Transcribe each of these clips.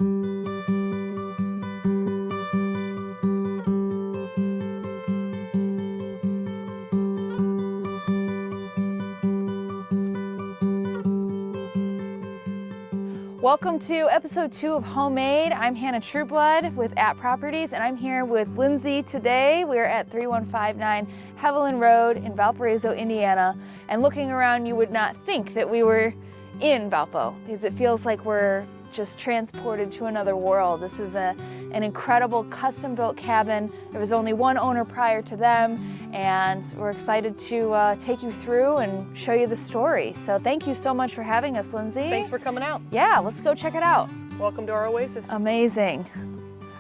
Welcome to episode 2 of Homemade. I'm Hannah Trueblood with At Properties, and I'm here with Lindsay today. We're at 3159 Haviland Road in Valparaiso, Indiana. And looking around, you would not think that we were in Valpo, because it feels like we're just transported to another world. This is an incredible custom-built cabin. There was only one owner prior to them, and we're excited to take you through and show you the story. So thank you so much for having us, Lindsay. Thanks for coming out. Yeah, let's go check it out. Welcome to our Oasis. Amazing.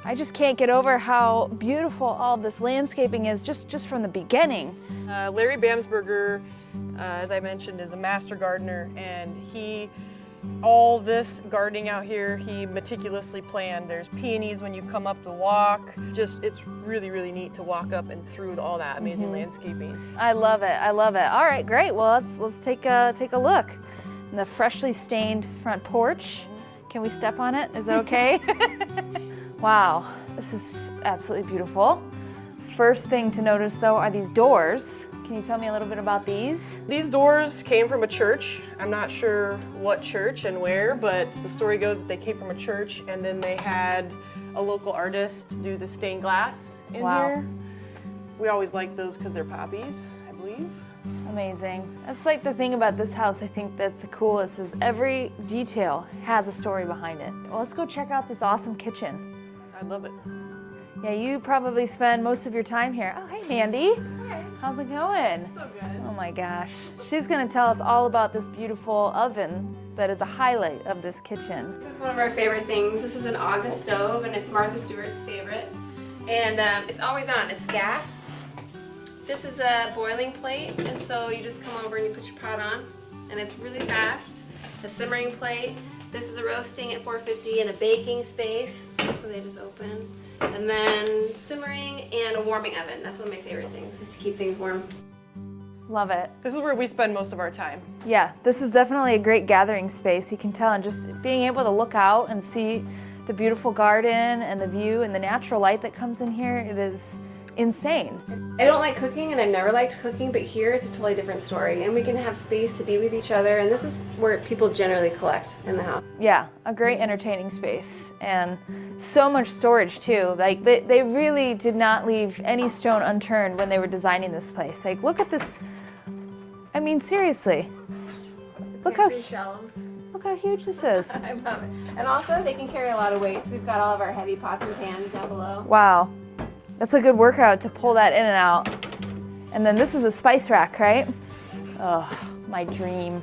I just can't get over how beautiful all of this landscaping is just from the beginning. Larry Bamsberger, as I mentioned, is a master gardener, and all this gardening out here, he meticulously planned. There's peonies when you come up the walk. It's really, really neat to walk up and through all that amazing landscaping. I love it. I love it. All right, great. Well, let's take a look. The freshly stained front porch. Can we step on it? Is it okay? Wow, this is absolutely beautiful. First thing to notice, though, are these doors. Can you tell me a little bit about these? These doors came from a church. I'm not sure what church and where, but the story goes that they came from a church, and then they had a local artist do the stained glass in here. We always like those because they're poppies, I believe. Amazing. That's like the thing about this house, I think that's the coolest, is every detail has a story behind it. Well, let's go check out this awesome kitchen. I love it. Yeah, you probably spend most of your time here. Oh, hey, Mandy. Hi. How's it going? So good. Oh my gosh. She's gonna tell us all about this beautiful oven that is a highlight of this kitchen. This is one of our favorite things. This is an August stove, and it's Martha Stewart's favorite. And it's always on. It's gas. This is a boiling plate, and so you just come over and you put your pot on, and it's really fast. A simmering plate. This is a roasting at 450 and a baking space. So they just open. And then simmering and a warming oven. That's one of my favorite things, is to keep things warm. Love it. This is where we spend most of our time. Yeah, this is definitely a great gathering space. You can tell, and just being able to look out and see the beautiful garden and the view and the natural light that comes in here, it is insane. I don't like cooking, and I've never liked cooking, but here it's a totally different story. And we can have space to be with each other, and this is where people generally collect in the house. Yeah, a great entertaining space, and so much storage too. Like they really did not leave any stone unturned when they were designing this place. Like, look at this. I mean, seriously. Look how huge this is. I love it. And also, they can carry a lot of weights. We've got all of our heavy pots and pans down below. Wow. That's a good workout to pull that in and out. And then this is a spice rack, right? Oh, my dream.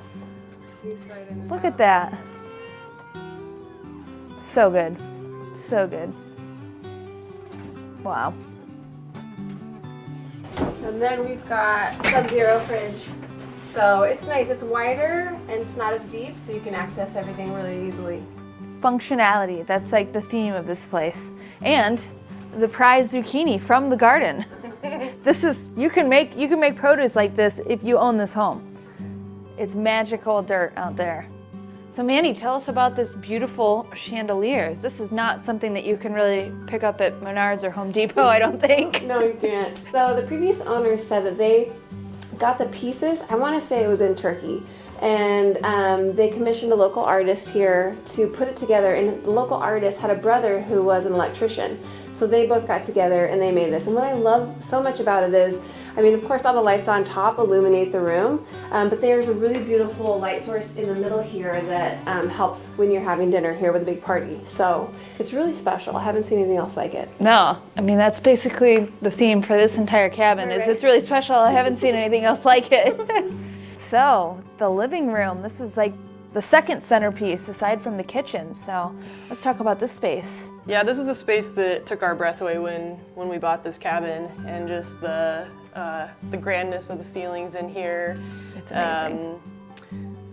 Look at that. So good. So good. Wow. And then we've got Sub-Zero fridge. So it's nice. It's wider and it's not as deep, so you can access everything really easily. Functionality, that's like the theme of this place. And the prize zucchini from the garden. This is, you can make produce like this if you own this home. It's magical dirt out there. So Mandy, tell us about this beautiful chandeliers. This is not something that you can really pick up at Menards or Home Depot, I don't think. No, you can't. So the previous owners said that they got the pieces, I want to say it was in Turkey, and they commissioned a local artist here to put it together, and the local artist had a brother who was an electrician. So they both got together and they made this. And what I love so much about it is, I mean, of course all the lights on top illuminate the room, but there's a really beautiful light source in the middle here that helps when you're having dinner here with a big party. So it's really special. I haven't seen anything else like it. No, I mean, that's basically the theme for this entire cabin, is it's really special. I haven't seen anything else like it. So the living room, this is like the second centerpiece aside from the kitchen. So let's talk about this space. Yeah, this is a space that took our breath away when we bought this cabin, and just the grandness of the ceilings in here. It's amazing.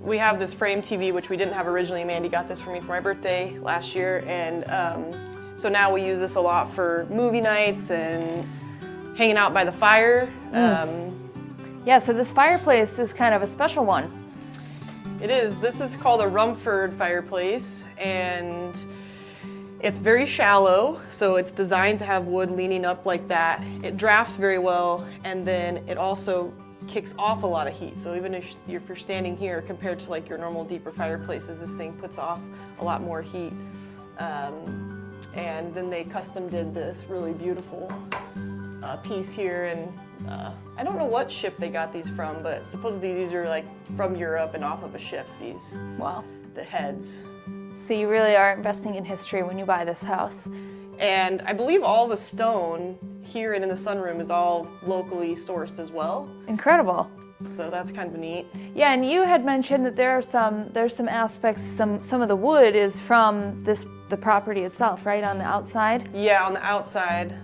We have this frame TV, which we didn't have originally. Mandy got this for me for my birthday last year, and so now we use this a lot for movie nights and hanging out by the fire. Yeah, so this fireplace is kind of a special one. It is. This is called a Rumford fireplace, and It's very shallow, so it's designed to have wood leaning up like that. It drafts very well, and then it also kicks off a lot of heat. So even if you're standing here compared to like your normal deeper fireplaces, this thing puts off a lot more heat. And then they custom did this really beautiful piece here, and I don't know what ship they got these from, but supposedly these are like from Europe and off of a ship, these, Wow. the heads. So you really are investing in history when you buy this house. And I believe all the stone here and in the sunroom is all locally sourced as well. Incredible. So that's kind of neat. Yeah, and you had mentioned that there's some aspects, some of the wood is from the property itself, right, on the outside? Yeah, on the outside.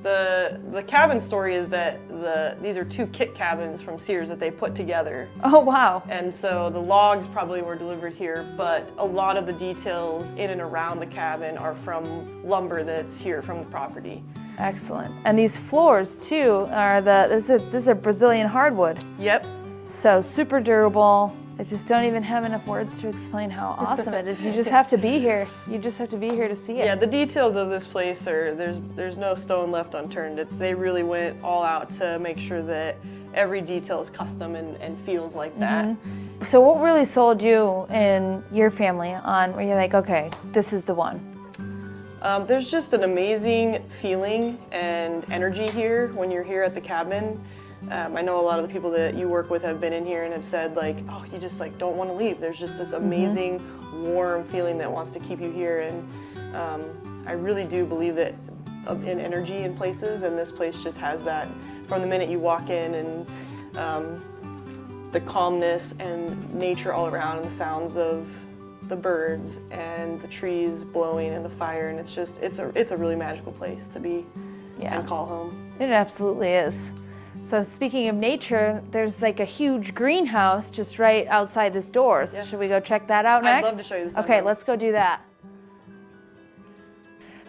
The cabin story is that these are 2 kit cabins from Sears that they put together. Oh, wow. And so the logs probably were delivered here, but a lot of the details in and around the cabin are from lumber that's here from the property. Excellent. And these floors too are this is a Brazilian hardwood. Yep. So super durable. I just don't even have enough words to explain how awesome it is. You just have to be here. You just have to be here to see it. Yeah, the details of this place there's no stone left unturned. They really went all out to make sure that every detail is custom and feels like that. So what really sold you and your family on where you're like, okay, this is the one? There's just an amazing feeling and energy here when you're here at the cabin. I know a lot of the people that you work with have been in here and have said like, oh, you just like don't want to leave. There's just this amazing warm feeling that wants to keep you here, and I really do believe that in energy in places, and this place just has that from the minute you walk in, and the calmness and nature all around and the sounds of the birds and the trees blowing and the fire, and it's a really magical place to be and call home. It absolutely is. So speaking of nature, there's like a huge greenhouse just right outside this door. So should we go check that out next? I'd love to show you the sunroom. Okay, let's go do that.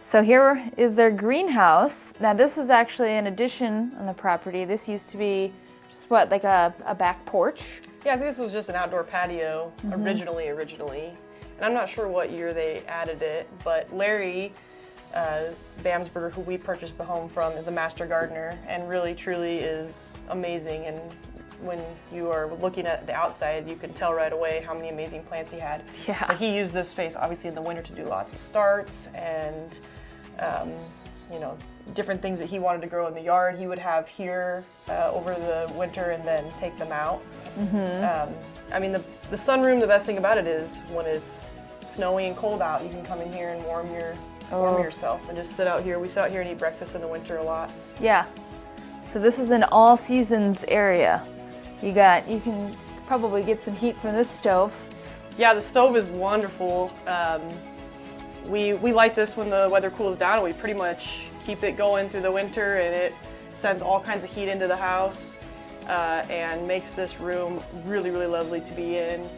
So here is their greenhouse. Now this is actually an addition on the property. This used to be just what, like a back porch? Yeah, I think this was just an outdoor patio originally. And I'm not sure what year they added it, but Larry Bamsberger, who we purchased the home from, is a master gardener and really truly is amazing. And when you are looking at the outside, you can tell right away how many amazing plants he had. Yeah. But he used this space obviously in the winter to do lots of starts and different things that he wanted to grow in the yard he would have here over the winter and then take them out. I mean, the sunroom, the best thing about it is when it's snowy and cold out, you can come in here and warm yourself and just sit out here. We sit out here and eat breakfast in the winter a lot. Yeah. So this is an all seasons area. You can probably get some heat from this stove. Yeah, the stove is wonderful. We light this when the weather cools down, and we pretty much keep it going through the winter, and it sends all kinds of heat into the house and makes this room really, really lovely to be in.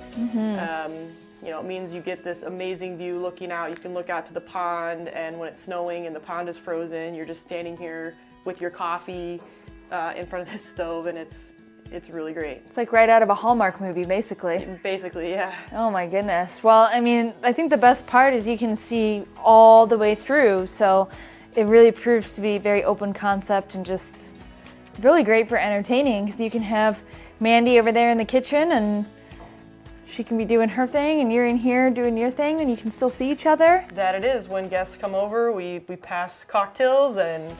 It means you get this amazing view looking out. You can look out to the pond, and when it's snowing and the pond is frozen, you're just standing here with your coffee in front of this stove, and it's really great. It's like right out of a Hallmark movie, basically. Basically, yeah. Oh my goodness. Well, I mean, I think the best part is you can see all the way through, so it really proves to be a very open concept and just really great for entertaining, because you can have Mandy over there in the kitchen and she can be doing her thing and you're in here doing your thing and you can still see each other. That it is. When guests come over, we pass cocktails and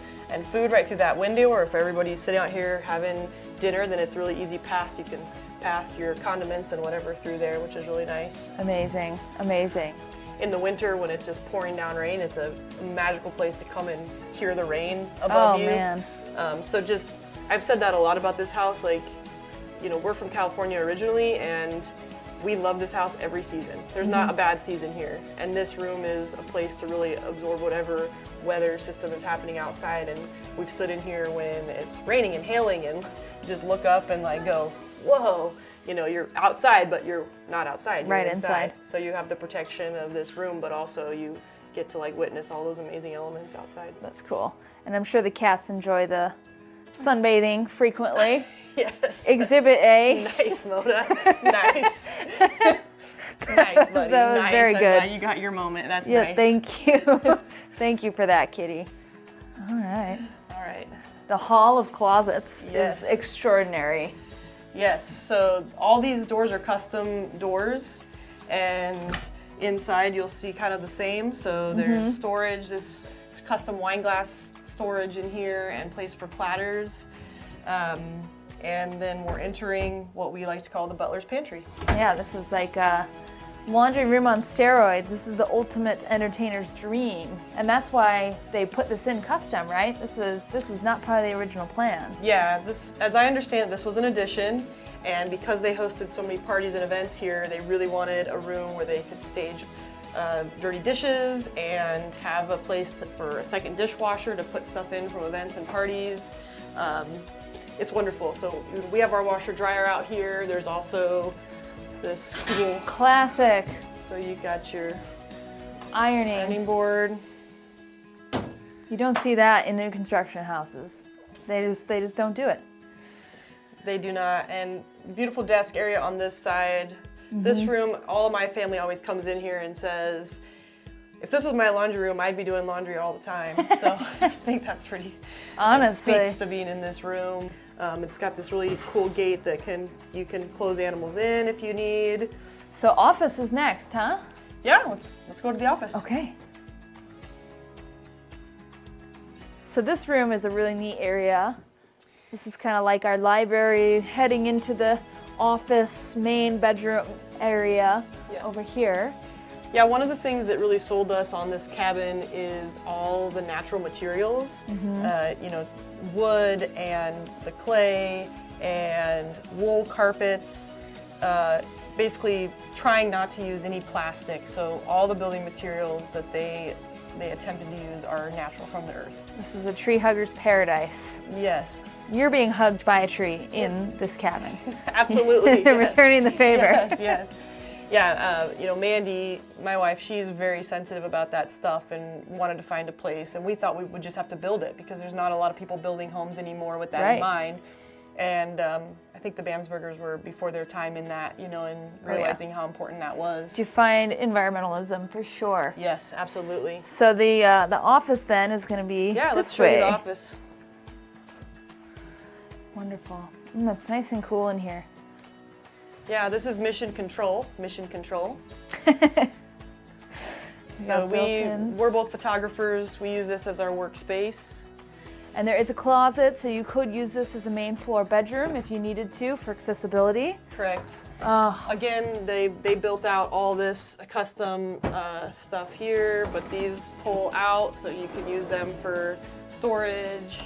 food right through that window, or if everybody's sitting out here having dinner, then it's really easy pass. You can pass your condiments and whatever through there, which is really nice. Amazing, amazing. In the winter when it's just pouring down rain, it's a magical place to come and hear the rain above you. Oh man. I've said that a lot about this house, like, we're from California originally, and we love this house every season. There's not a bad season here. And this room is a place to really absorb whatever weather system is happening outside. And we've stood in here when it's raining and hailing and just look up and like go, whoa, you're outside, but you're not outside. You're right inside. So you have the protection of this room, but also you get to like witness all those amazing elements outside. That's cool. And I'm sure the cats enjoy the sunbathing frequently. Yes. Exhibit A. Nice, Moda. Nice. Nice, buddy. That was nice. very I'm good. glad you got your moment. That's Yeah, nice. thank you. Thank you for that, Kitty. All right. All right. The Hall of Closets Yes. is extraordinary. Yes, so all these doors are custom doors, and inside you'll see kind of the same. So there's storage, this custom wine glass storage in here, and place for platters. And then we're entering what we like to call the Butler's pantry. Yeah, this is like a laundry room on steroids. This is the ultimate entertainer's dream. And that's why they put this in custom, right? This was not part of the original plan. Yeah, this, as I understand it, this was an addition, and because they hosted so many parties and events here, they really wanted a room where they could stage dirty dishes and have a place for a second dishwasher to put stuff in from events and parties. It's wonderful. So we have our washer dryer out here. There's also this cool, Classic so you got your ironing. ironing board. You don't see that in new construction houses. They just don't do it. They do not. And beautiful desk area on this side. This room, all of my family always comes in here and says, if this was my laundry room, I'd be doing laundry all the time. So I think that's pretty, Honestly. that speaks to being in this room. It's got this really cool gate that you can close animals in if you need. So office is next, huh? Yeah, let's go to the office. Okay. So this room is a really neat area. This is kind of like our library heading into the office main bedroom area over here. Yeah, one of the things that really sold us on this cabin is all the natural materials. You know, wood and the clay and wool carpets. Basically trying not to use any plastic. So all the building materials that they attempted to use are natural from the earth. This is a tree hugger's paradise. Yes. You're being hugged by a tree in this cabin. Absolutely. Yes. Returning the favor. Yes, yes. Yeah, you know, Mandy, my wife, she's very sensitive about that stuff and wanted to find a place. And we thought we would just have to build it because there's not a lot of people building homes anymore with that in mind. And I think the Bamsbergers were before their time in that, you know, and realizing how important that was. Define environmentalism for sure. Yes, absolutely. So the office then is going to be Yeah, let's this show you way. the office. Wonderful. It's nice and cool in here. Yeah, this is mission control. So got built-ins. we're both photographers. We use this as our workspace. And there is a closet, so you could use this as a main floor bedroom if you needed to for accessibility. Correct. Again, they built out all this custom stuff here, but these pull out so you can use them for storage,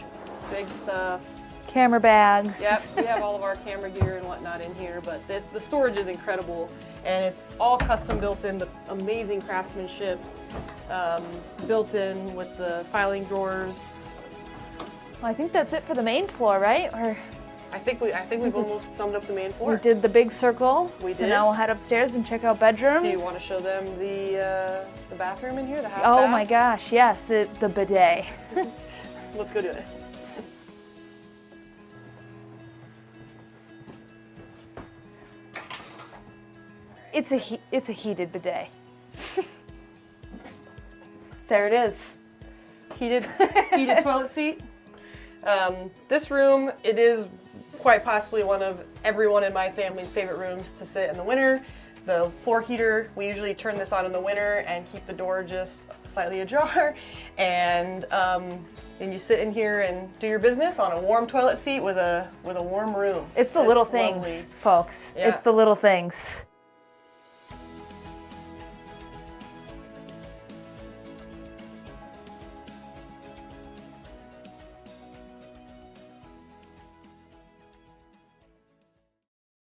big stuff. Camera bags. Yep, we have all of our camera gear and whatnot in here, but the storage is incredible, and it's all custom built in, amazing craftsmanship, built in with the filing drawers. Well, I think that's it for the main floor, right? Or I think we've almost summed up the main floor. we did the big circle. We so did. now we'll head upstairs and check out bedrooms. Do you want to show them the bathroom in here, the half Oh bath? my gosh, yes, the bidet. Let's go do it. It's a heated bidet. There it is. Heated toilet seat. This room, it is quite possibly one of everyone in my family's favorite rooms to sit in the winter. The floor heater, we usually turn this on in the winter and keep the door just slightly ajar. And you sit in here and do your business on a warm toilet seat with a warm room. It's the little It's things, lovely. folks. Yeah. It's the little things.